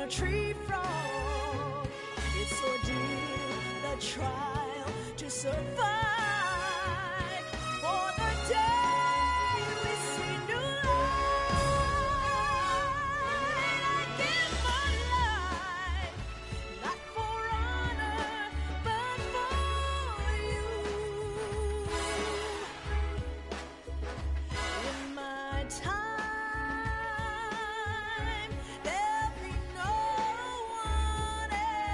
Tree frog, it's ordeal, the trial to survive. For the day we see new light, I give my life, not for honor, but for you. In my time, there'll be no one else.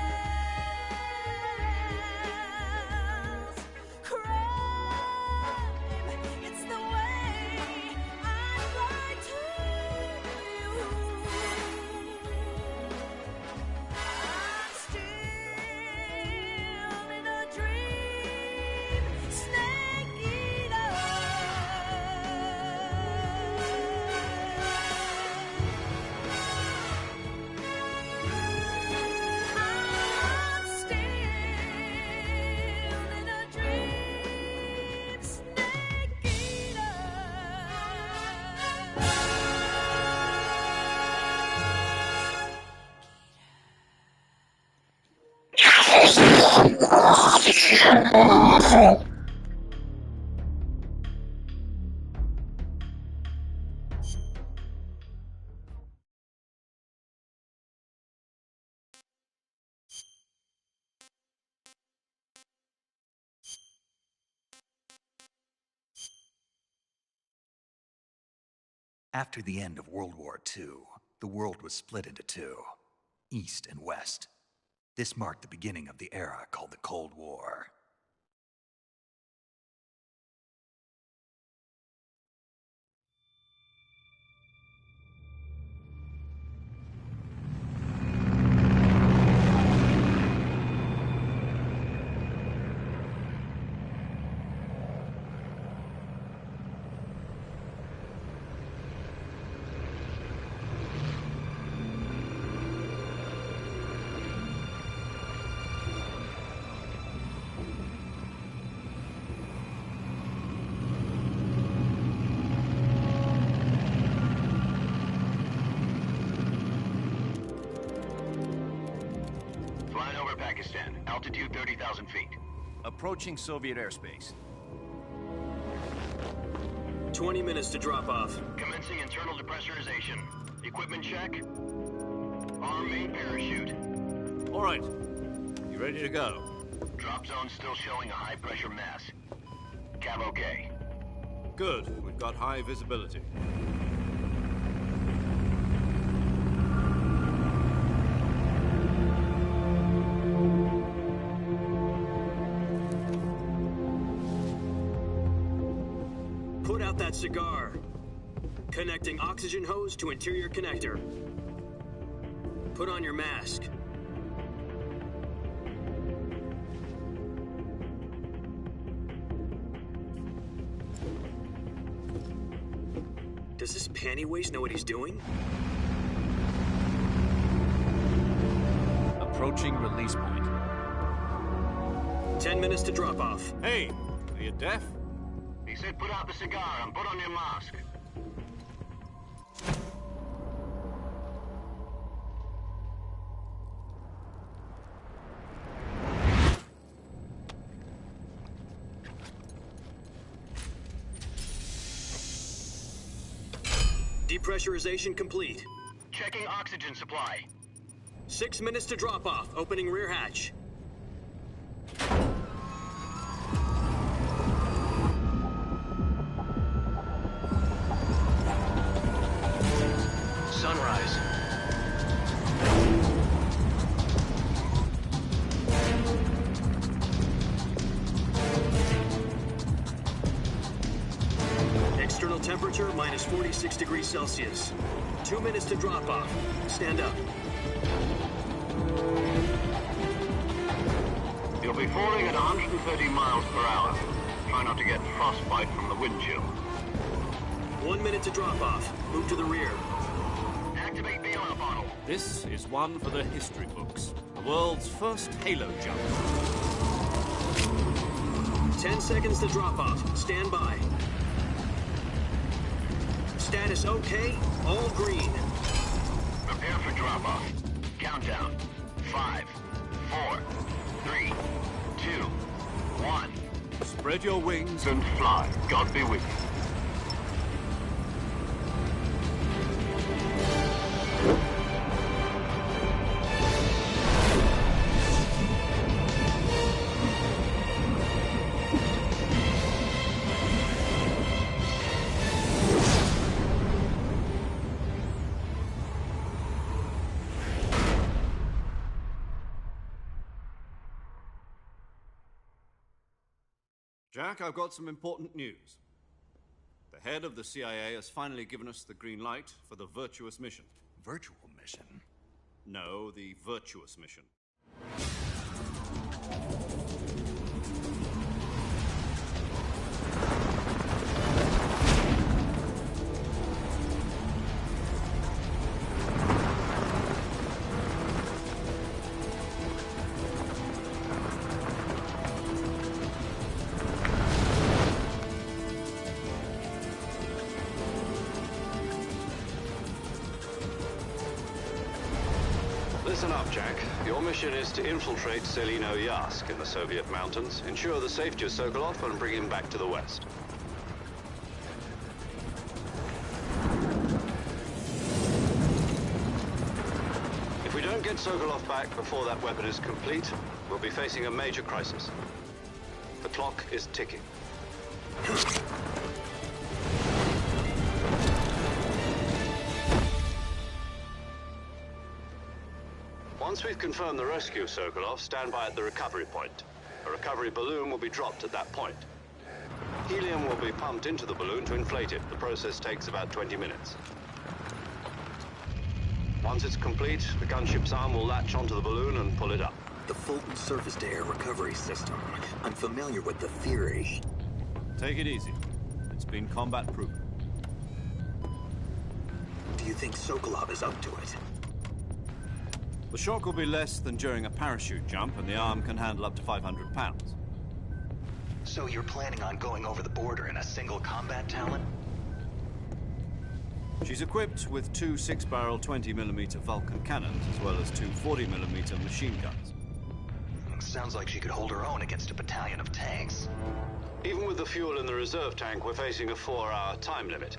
Crime, it's the way I fly to you. I'm still in a dream, snake eater. I'm still in a dream, snake eater. After the end of World War II, the world was split into two, East and West. This marked the beginning of the era called the Cold War. Flying over Pakistan, altitude 30,000 feet. Approaching Soviet airspace. 20 minutes to drop off. Commencing internal depressurization. Equipment check. Arm main parachute. All right. You ready to go? Drop zone still showing a high pressure mass. Cav okay. Good. We've got high visibility. Put out that cigar. Connecting oxygen hose to interior connector. Put on your mask. Does this panty waste know what he's doing? Approaching release point. 10 minutes to drop off. Hey, are you deaf? He said put out the cigar and put on your mask. Depressurization complete. Checking oxygen supply. 6 minutes to drop off. Opening rear hatch. sunrise. External temperature minus 46 degrees Celsius. 2 minutes to drop off. Stand up. You'll be falling at 130 miles per hour. Try not to get frostbite from the wind chill. 1 minute to drop off. Move to the rear. Activate the oil bottle. This is one for the history books. The world's first halo jump. 10 seconds to drop off. Stand by. Status okay. All green. Prepare for drop-off. Countdown. 5, 4, 3, 2, 1. Spread your wings And fly. God be with you. Jack, I've got some important news. The head of the CIA has finally given us the green light for the virtuous mission. Virtual mission? No, the virtuous mission. Listen up, Jack. Your mission is to infiltrate Selino Yask in the Soviet mountains, ensure the safety of Sokolov, and bring him back to the West. If we don't get Sokolov back before that weapon is complete, we'll be facing a major crisis. The clock is ticking. Once we've confirmed the rescue of Sokolov, stand by at the recovery point. A recovery balloon will be dropped at that point. Helium will be pumped into the balloon to inflate it. The process takes about 20 minutes. Once it's complete, the gunship's arm will latch onto the balloon and pull it up. The Fulton surface-to-air recovery system. I'm familiar with the theory. Take it easy. It's been combat-proven. Do you think Sokolov is up to it? The shock will be less than during a parachute jump, and the arm can handle up to 500 pounds. So you're planning on going over the border in a single combat Talon? She's equipped with two 6-barrel 20mm Vulcan cannons, as well as two 40mm machine guns. Sounds like she could hold her own against a battalion of tanks. Even with the fuel in the reserve tank, we're facing a 4-hour time limit.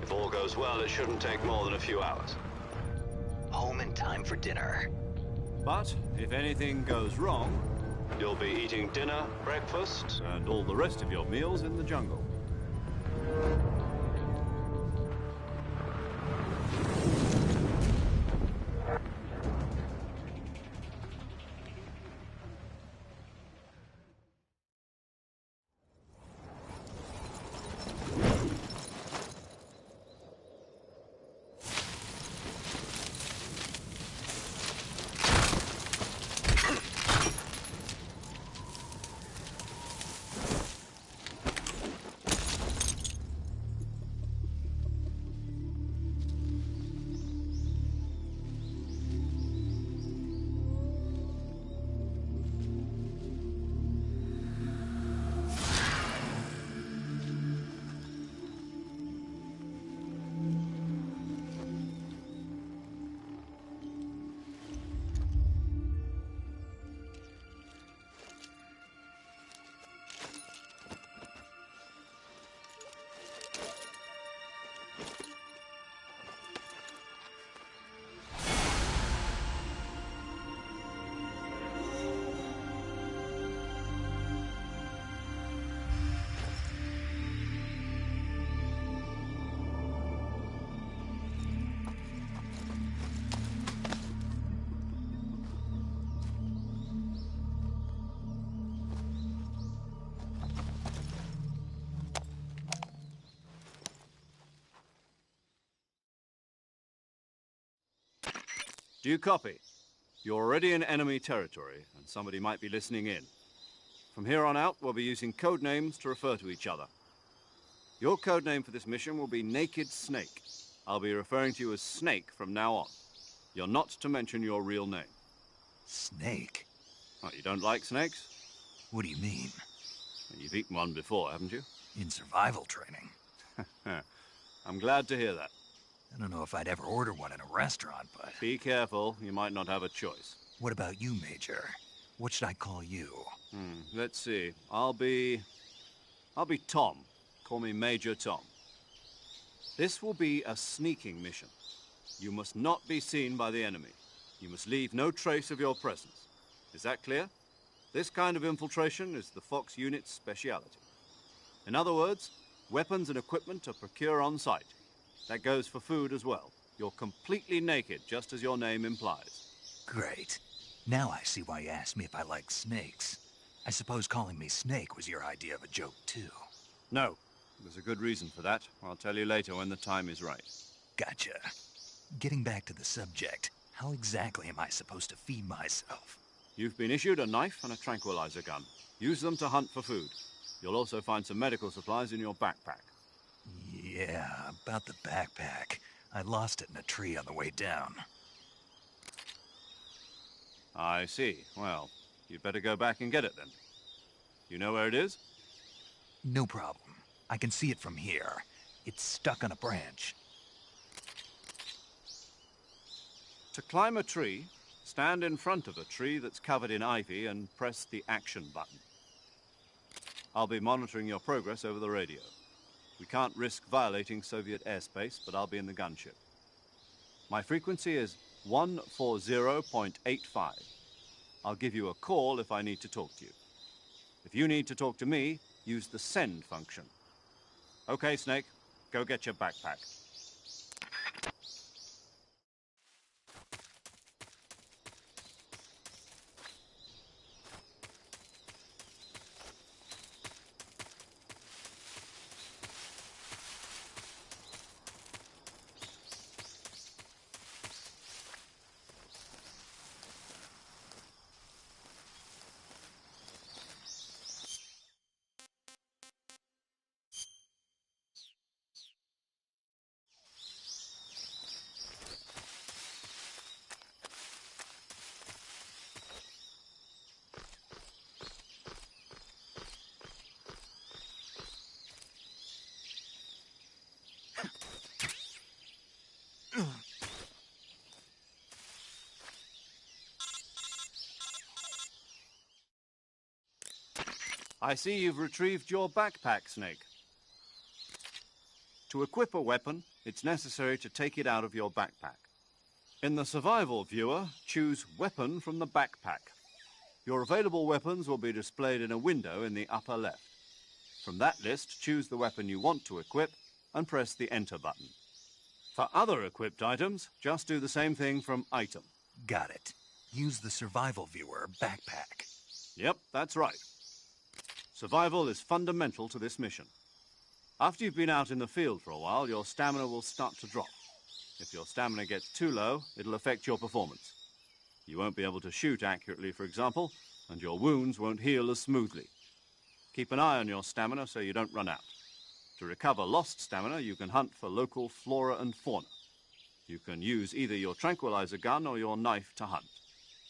If all goes well, it shouldn't take more than a few hours. Home in time for dinner. But if anything goes wrong, You'll be eating dinner, breakfast, and all the rest of your meals in the jungle. Do you copy? You're already in enemy territory, and somebody might be listening in. From here on out, we'll be using code names to refer to each other. Your code name for this mission will be Naked Snake. I'll be referring to you as Snake from now on. You're not to mention your real name. Snake? Oh, you don't like snakes? What do you mean? You've eaten one before, haven't you? In survival training? I'm glad to hear that. I don't know if I'd ever order one in a restaurant, but... Be careful, you might not have a choice. What about you, Major? What should I call you? Let's see. I'll be Tom. Call me Major Tom. This will be a sneaking mission. You must not be seen by the enemy. You must leave no trace of your presence. Is that clear? This kind of infiltration is the Fox unit's speciality. In other words, weapons and equipment are procured on site. That goes for food as well. You're completely naked, just as your name implies. Great. Now I see why you asked me if I like snakes. I suppose calling me Snake was your idea of a joke, too. No. There's a good reason for that. I'll tell you later when the time is right. Gotcha. Getting back to the subject, how exactly am I supposed to feed myself? You've been issued a knife and a tranquilizer gun. Use them to hunt for food. You'll also find some medical supplies in your backpack. Yeah, about the backpack. I lost it in a tree on the way down. I see. Well, you'd better go back and get it then. You know where it is? No problem. I can see it from here. It's stuck on a branch. To climb a tree, stand in front of a tree that's covered in ivy and press the action button. I'll be monitoring your progress over the radio. We can't risk violating Soviet airspace, but I'll be in the gunship. My frequency is 140.85. I'll give you a call if I need to talk to you. If you need to talk to me, use the send function. Okay, Snake, go get your backpack. I see you've retrieved your backpack, Snake. To equip a weapon, it's necessary to take it out of your backpack. In the survival viewer, choose Weapon from the backpack. Your available weapons will be displayed in a window in the upper left. From that list, choose the weapon you want to equip and press the Enter button. For other equipped items, just do the same thing from Item. Got it. Use the survival viewer backpack. Yep, that's right. Survival is fundamental to this mission. After you've been out in the field for a while, your stamina will start to drop. If your stamina gets too low, it'll affect your performance. You won't be able to shoot accurately, for example, and your wounds won't heal as smoothly. Keep an eye on your stamina so you don't run out. To recover lost stamina, you can hunt for local flora and fauna. You can use either your tranquilizer gun or your knife to hunt.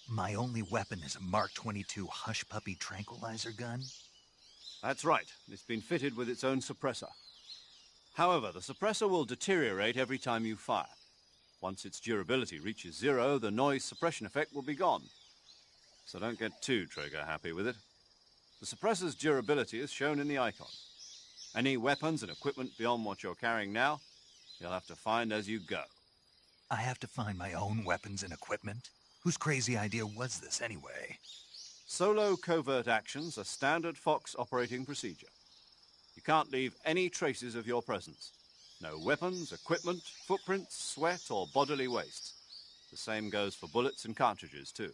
My only weapon is a Mark 22 Hush Puppy tranquilizer gun? That's right. It's been fitted with its own suppressor. However, the suppressor will deteriorate every time you fire. Once its durability reaches 0, the noise suppression effect will be gone. So don't get too trigger-happy with it. The suppressor's durability is shown in the icon. Any weapons and equipment beyond what you're carrying now, you'll have to find as you go. I have to find my own weapons and equipment? Whose crazy idea was this, anyway? Solo covert actions are standard Fox operating procedure. You can't leave any traces of your presence. No weapons, equipment, footprints, sweat, or bodily waste. The same goes for bullets and cartridges, too.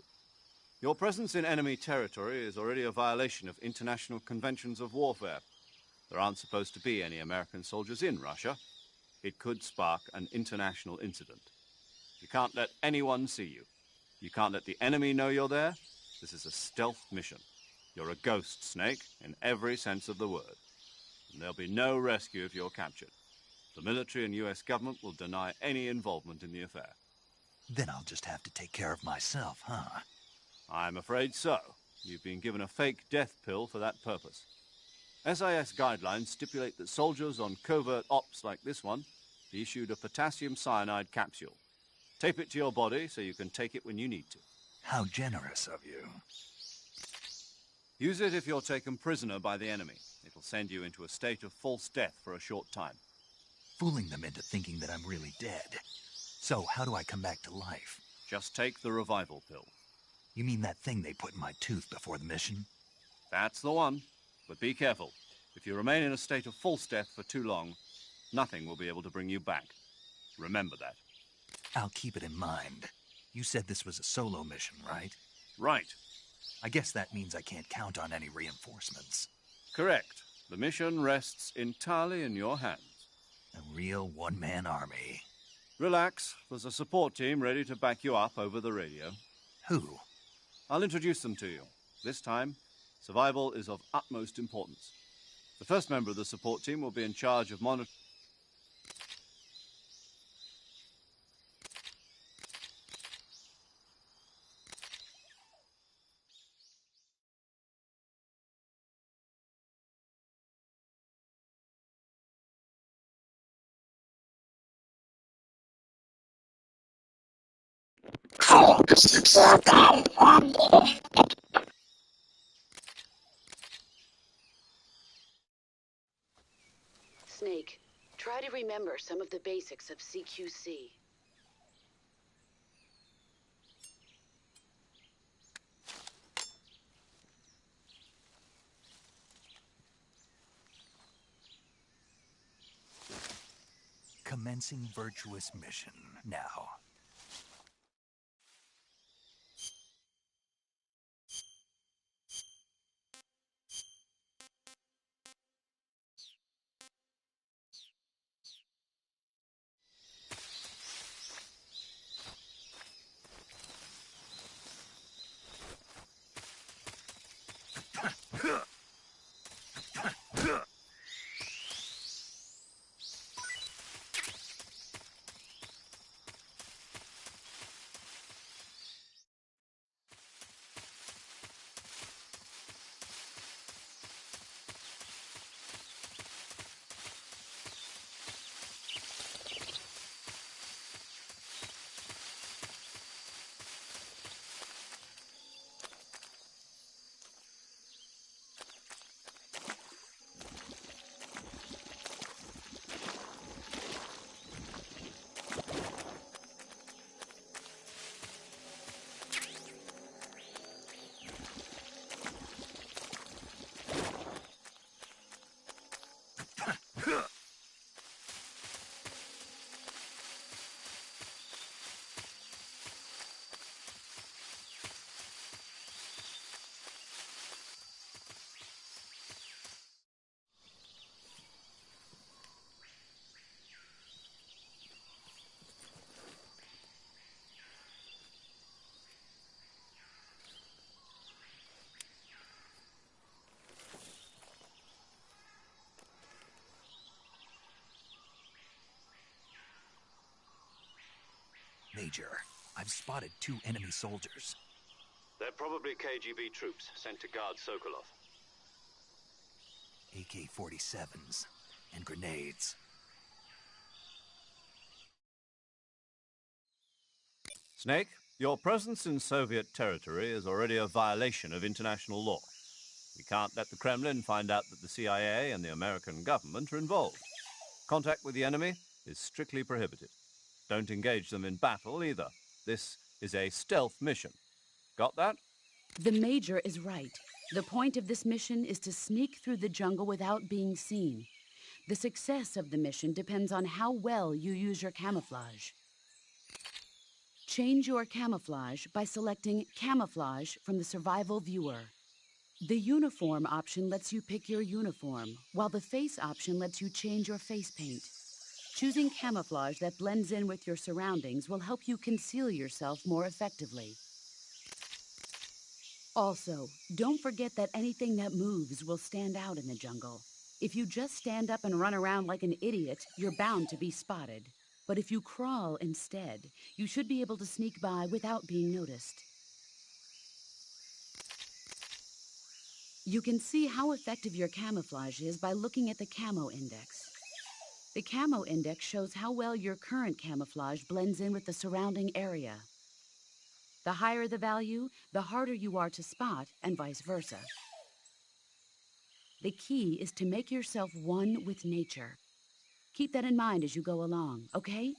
Your presence in enemy territory is already a violation of international conventions of warfare. There aren't supposed to be any American soldiers in Russia. It could spark an international incident. You can't let anyone see you. You can't let the enemy know you're there. This is a stealth mission. You're a ghost, Snake, in every sense of the word. And there'll be no rescue if you're captured. The military and US government will deny any involvement in the affair. Then I'll just have to take care of myself, huh? I'm afraid so. You've been given a fake death pill for that purpose. SIS guidelines stipulate that soldiers on covert ops like this one be issued a potassium cyanide capsule. Tape it to your body so you can take it when you need to. How generous of you. Use it if you're taken prisoner by the enemy. It'll send you into a state of false death for a short time. Fooling them into thinking that I'm really dead. So, how do I come back to life? Just take the revival pill. You mean that thing they put in my tooth before the mission? That's the one. But be careful. If you remain in a state of false death for too long, nothing will be able to bring you back. Remember that. I'll keep it in mind. You said this was a solo mission, right? Right. I guess that means I can't count on any reinforcements. Correct. The mission rests entirely in your hands. A real one-man army. Relax. There's a support team ready to back you up over the radio. Who? I'll introduce them to you. This time, survival is of utmost importance. The first member of the support team will be in charge of monitoring. Snake, try to remember some of the basics of CQC. Commencing virtuous mission now. Major, I've spotted 2 enemy soldiers. They're probably KGB troops sent to guard Sokolov. AK-47s and grenades. Snake, your presence in Soviet territory is already a violation of international law. We can't let the Kremlin find out that the CIA and the American government are involved. Contact with the enemy is strictly prohibited. Don't engage them in battle either. This is a stealth mission. Got that? The Major is right. The point of this mission is to sneak through the jungle without being seen. The success of the mission depends on how well you use your camouflage. Change your camouflage by selecting Camouflage from the Survival Viewer. The Uniform option lets you pick your uniform, while the Face option lets you change your face paint. Choosing camouflage that blends in with your surroundings will help you conceal yourself more effectively. Also, don't forget that anything that moves will stand out in the jungle. If you just stand up and run around like an idiot, you're bound to be spotted. But if you crawl instead, you should be able to sneak by without being noticed. You can see how effective your camouflage is by looking at the camo index. The camo index shows how well your current camouflage blends in with the surrounding area. The higher the value, the harder you are to spot, and vice versa. The key is to make yourself one with nature. Keep that in mind as you go along, okay?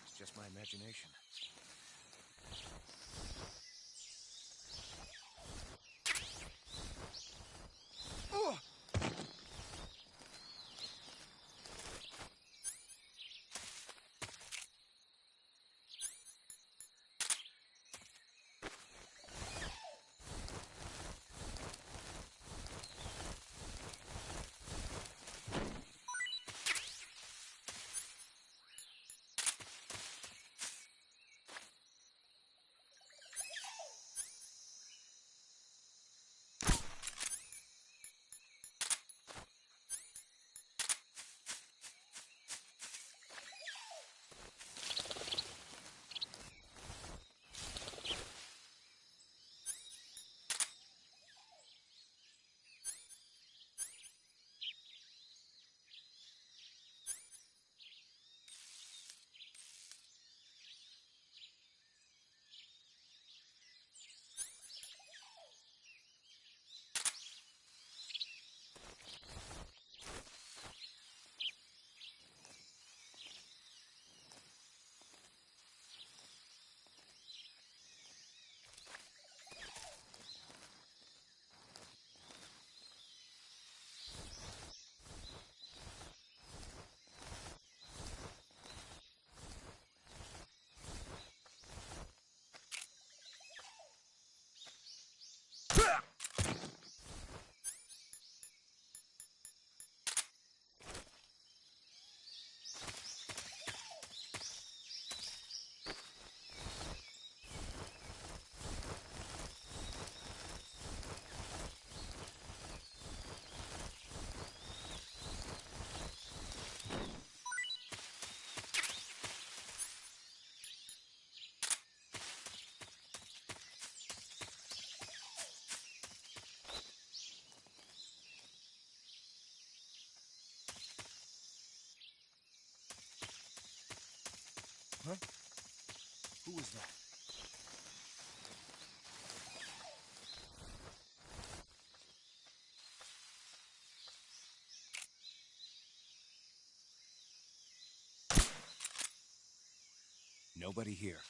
It's just my imagination. Huh? Who was that? Nobody here.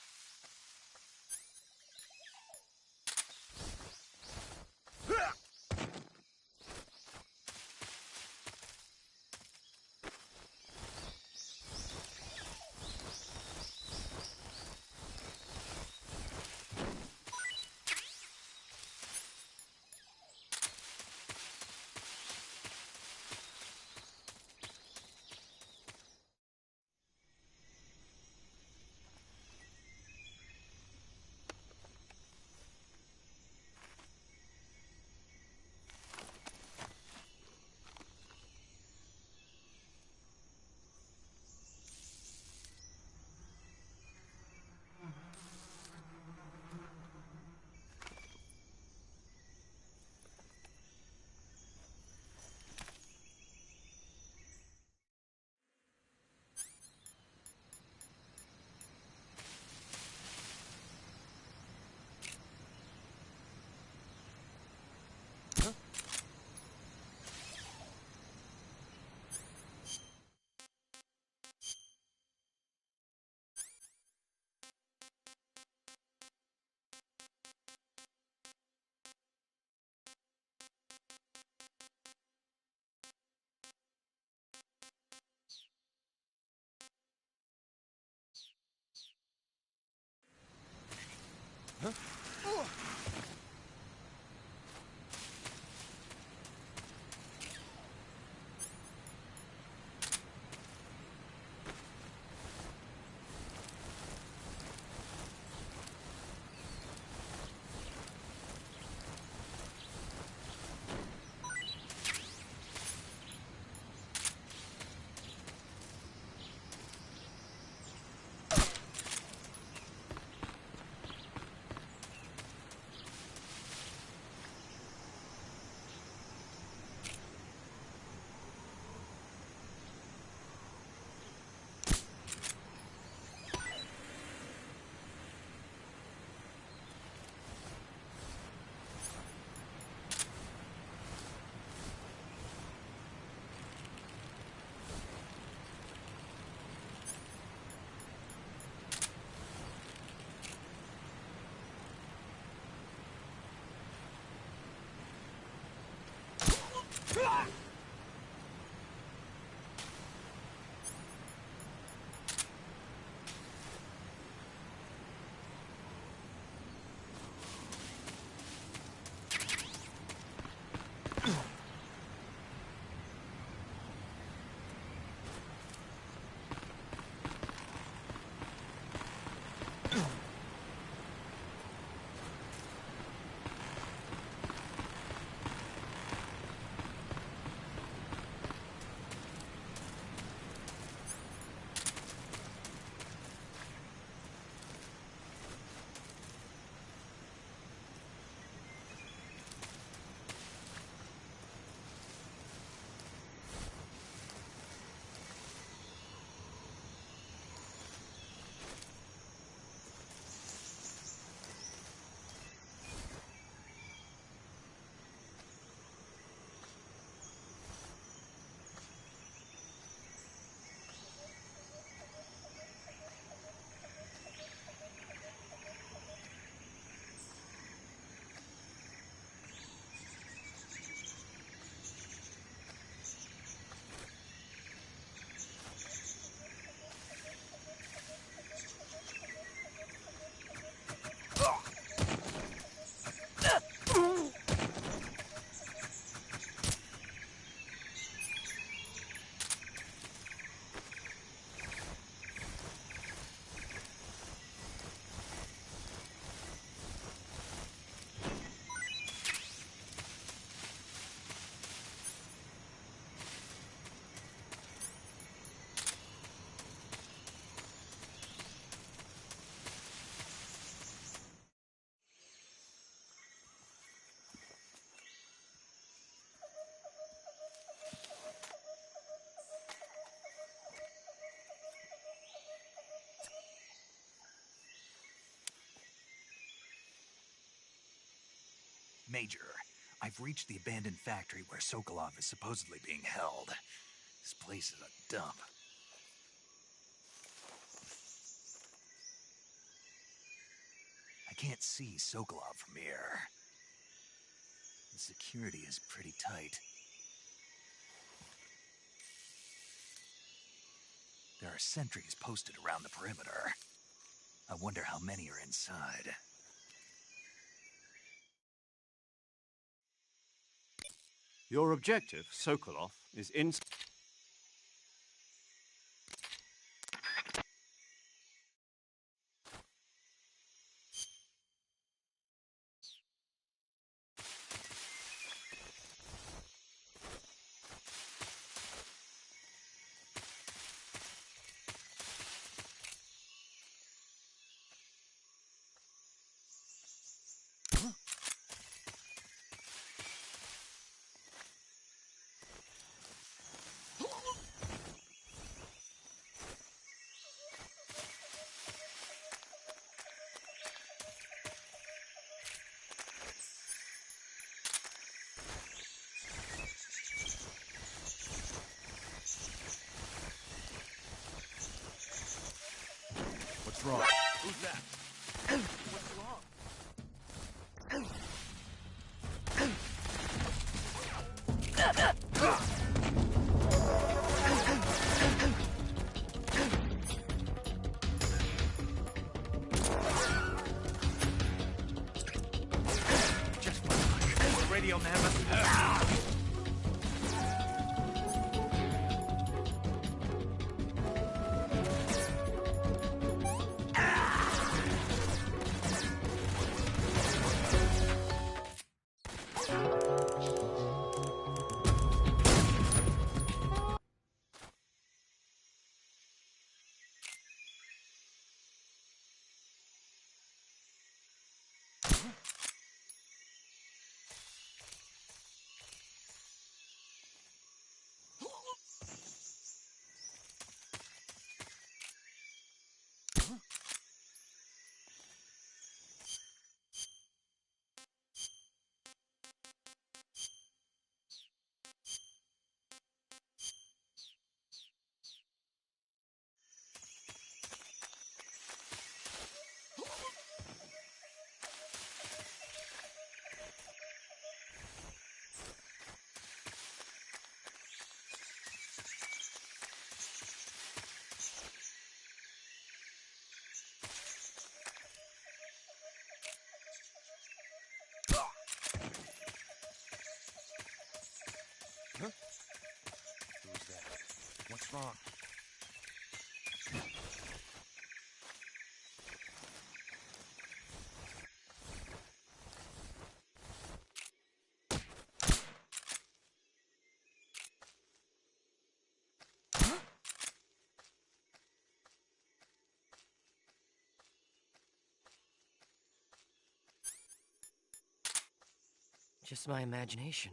Major, I've reached the abandoned factory where Sokolov is supposedly being held. This place is a dump. I can't see Sokolov from here. The security is pretty tight. There are sentries posted around the perimeter. I wonder how many are inside. Your objective, Sokolov, is in... What's wrong? Who's that? What's wrong? Just one radio mammoth. on. Just my imagination.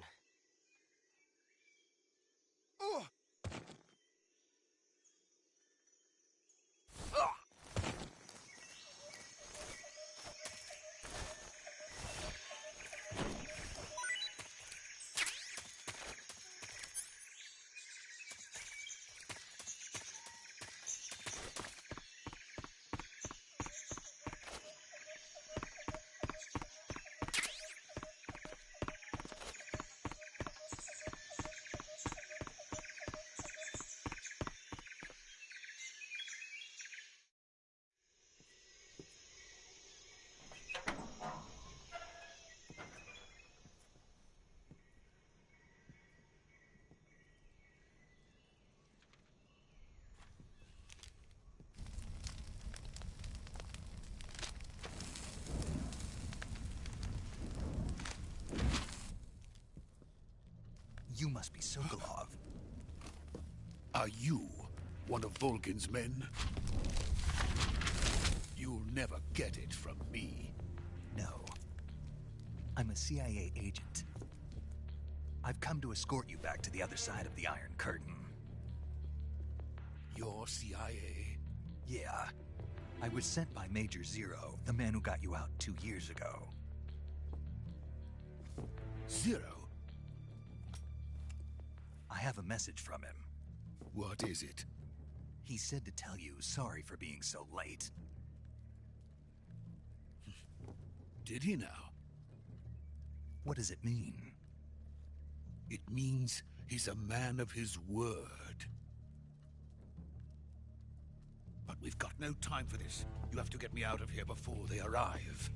You must be Sokolov. Are you one of Volgin's men? You'll never get it from me. No. I'm a CIA agent. I've come to escort you back to the other side of the Iron Curtain. You're CIA? Yeah. I was sent by Major Zero, the man who got you out 2 years ago. Zero? I have a message from him. What is it? He said to tell you sorry for being so late. Did he now? What does it mean? It means he's a man of his word. But we've got no time for this. You have to get me out of here before they arrive.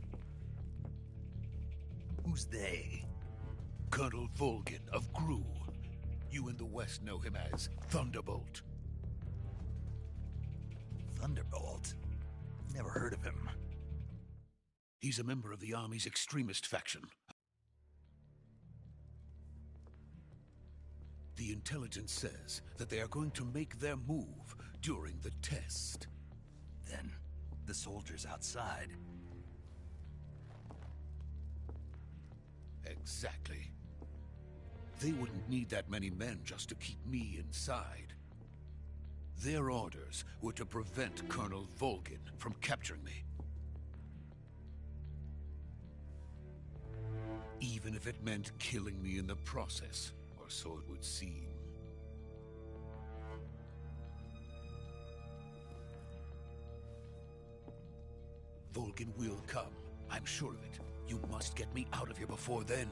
Who's they? Colonel Volgin of Gru. You in the West know him as Thunderbolt. Thunderbolt? Never heard of him. He's a member of the Army's extremist faction. The intelligence says that they are going to make their move during the test. Then, the soldiers outside. Exactly. They wouldn't need that many men just to keep me inside. Their orders were to prevent Colonel Volgin from capturing me. Even if it meant killing me in the process, or so it would seem. Volgin will come. I'm sure of it. You must get me out of here before then.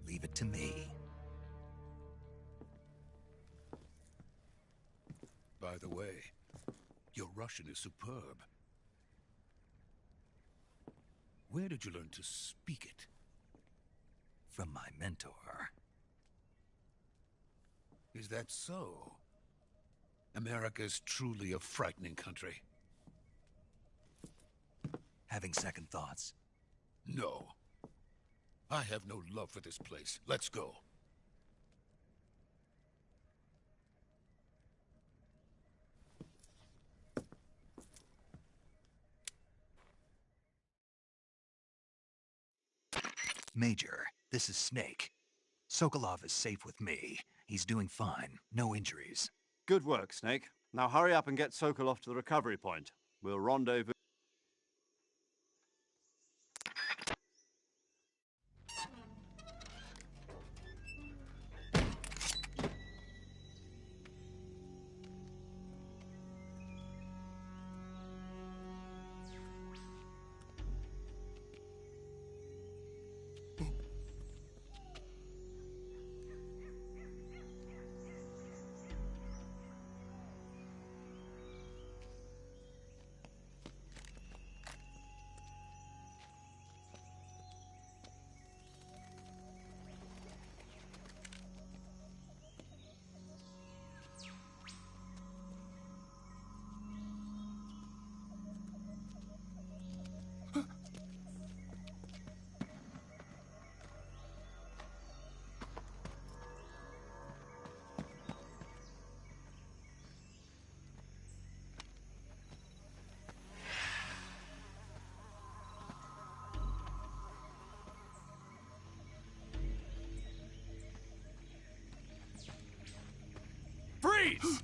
Leave it to me. By the way, your Russian is superb. Where did you learn to speak it? From my mentor. Is that so? America's truly a frightening country. Having second thoughts? No. I have no love for this place. Let's go. Major, this is Snake. Sokolov is safe with me. He's doing fine. No injuries. Good work, Snake. Now hurry up and get Sokolov to the recovery point. We'll rendezvous. Freeze!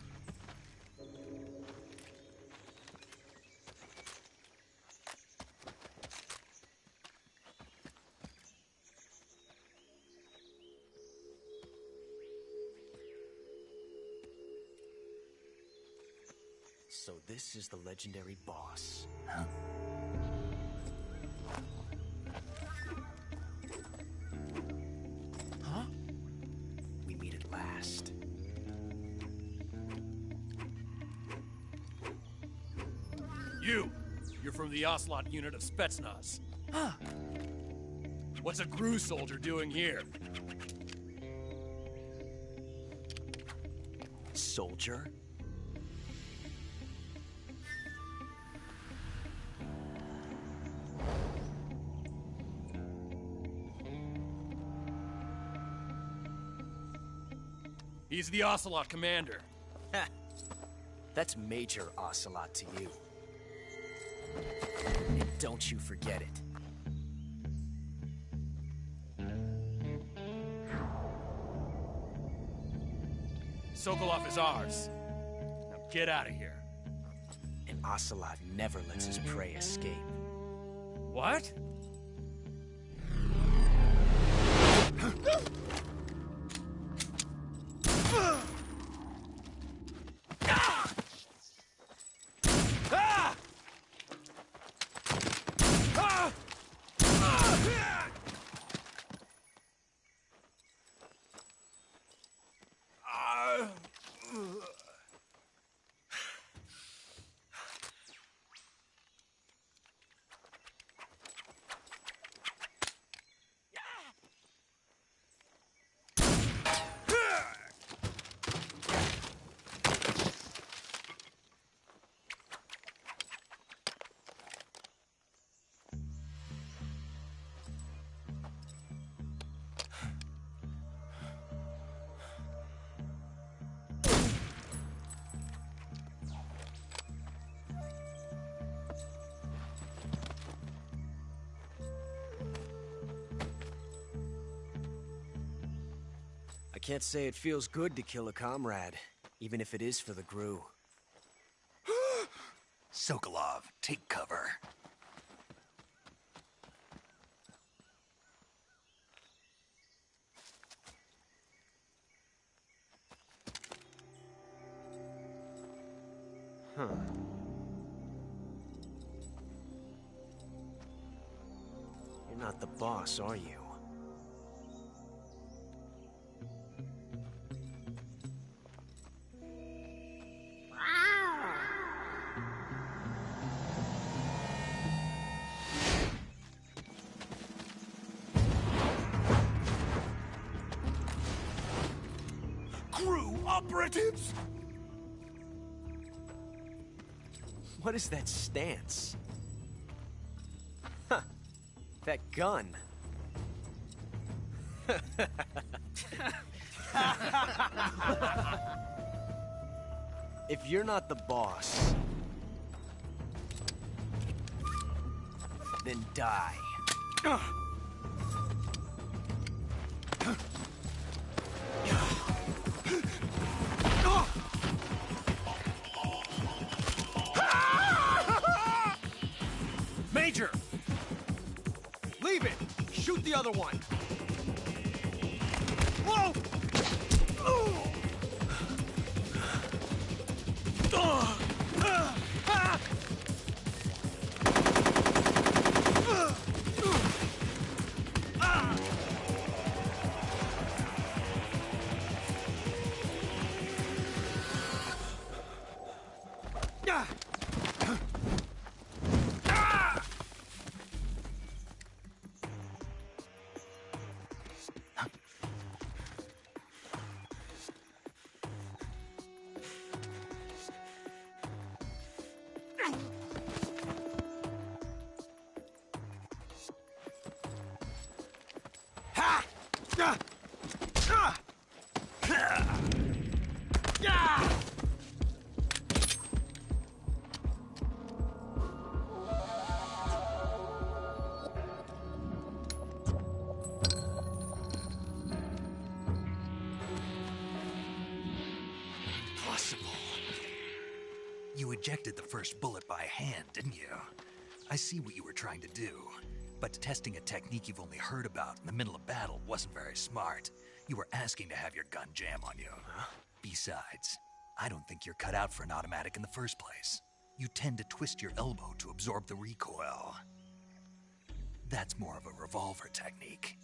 So this is the legendary boss. Huh? We meet at last. You're from the Ocelot unit of Spetsnaz. Huh. What's a GRU soldier doing here? Soldier? He's the Ocelot commander. That's Major Ocelot to you. And don't you forget it. Sokolov is ours. Now get out of here. And Ocelot never lets his prey escape. What? I can't say it feels good to kill a comrade, even if it is for the GRU. Sokolov, take cover. Huh. You're not the boss, are you? GRU operatives! What is that stance? Huh. That gun. If you're not the boss, then die. Major! Leave it! Shoot the other one! Whoa! ejected the first bullet by hand, didn't you? I see what you were trying to do, but testing a technique you've only heard about in the middle of battle wasn't very smart. You were asking to have your gun jam on you. Besides, I don't think you're cut out for an automatic in the first place. You tend to twist your elbow to absorb the recoil. That's more of a revolver technique.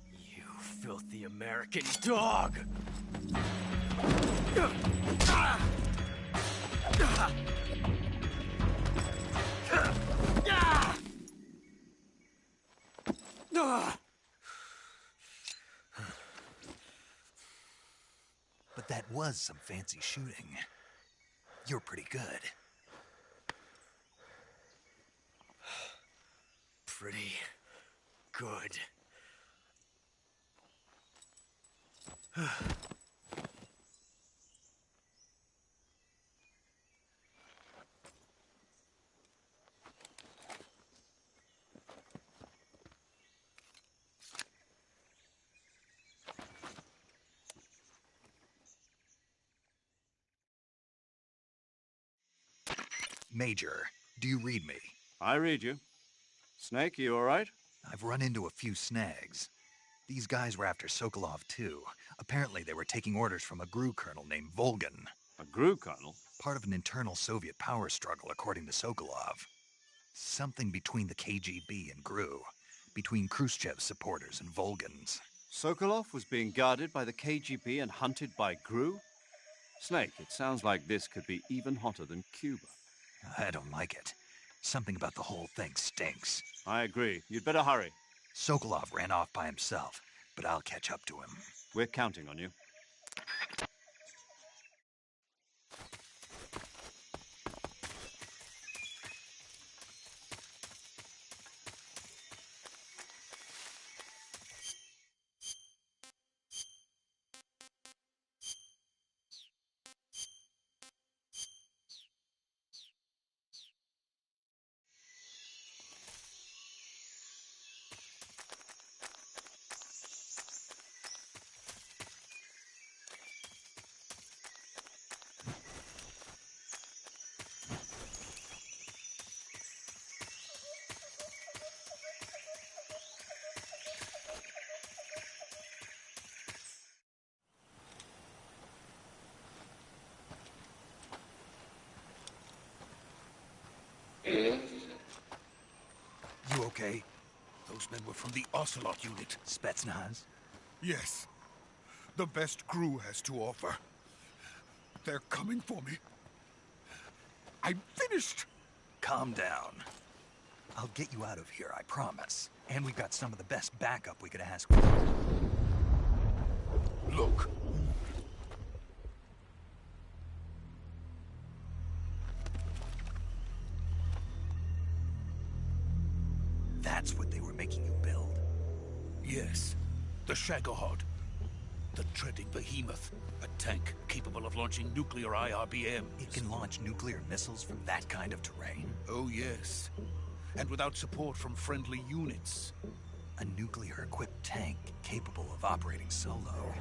You filthy American dog! But that was some fancy shooting. You're pretty good. Pretty good. Major, do you read me? I read you. Snake, you all right? I've run into a few snags. These guys were after Sokolov, too. Apparently they were taking orders from a GRU colonel named Volgin. A GRU colonel? Part of an internal Soviet power struggle, according to Sokolov. Something between the KGB and GRU. Between Khrushchev's supporters and Volgin's. Sokolov was being guarded by the KGB and hunted by GRU? Snake, it sounds like this could be even hotter than Cuba. I don't like it. Something about the whole thing stinks. I agree. You'd better hurry. Sokolov ran off by himself, but I'll catch up to him. We're counting on you. You okay? Those men were from the Ocelot unit. Spetsnaz? Yes. The best GRU has to offer. They're coming for me. I'm finished! Calm down. I'll get you out of here, I promise. And we've got some of the best backup we could ask for. Look. That's what they were making you build? Yes. The Shagohod. The treading behemoth. A tank capable of launching nuclear IRBMs. It can launch nuclear missiles from that kind of terrain? Oh, yes. And without support from friendly units. A nuclear-equipped tank capable of operating solo.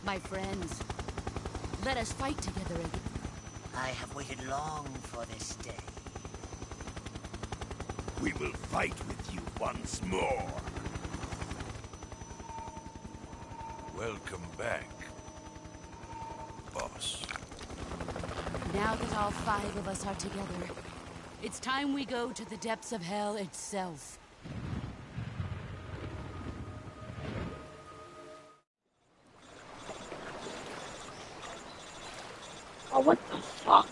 My friends, let us fight together again. I have waited long for this day. We will fight with you once more. Welcome back. us. Now that all 5 of us are together, it's time we go to the depths of hell itself. Oh, what the fuck?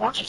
That's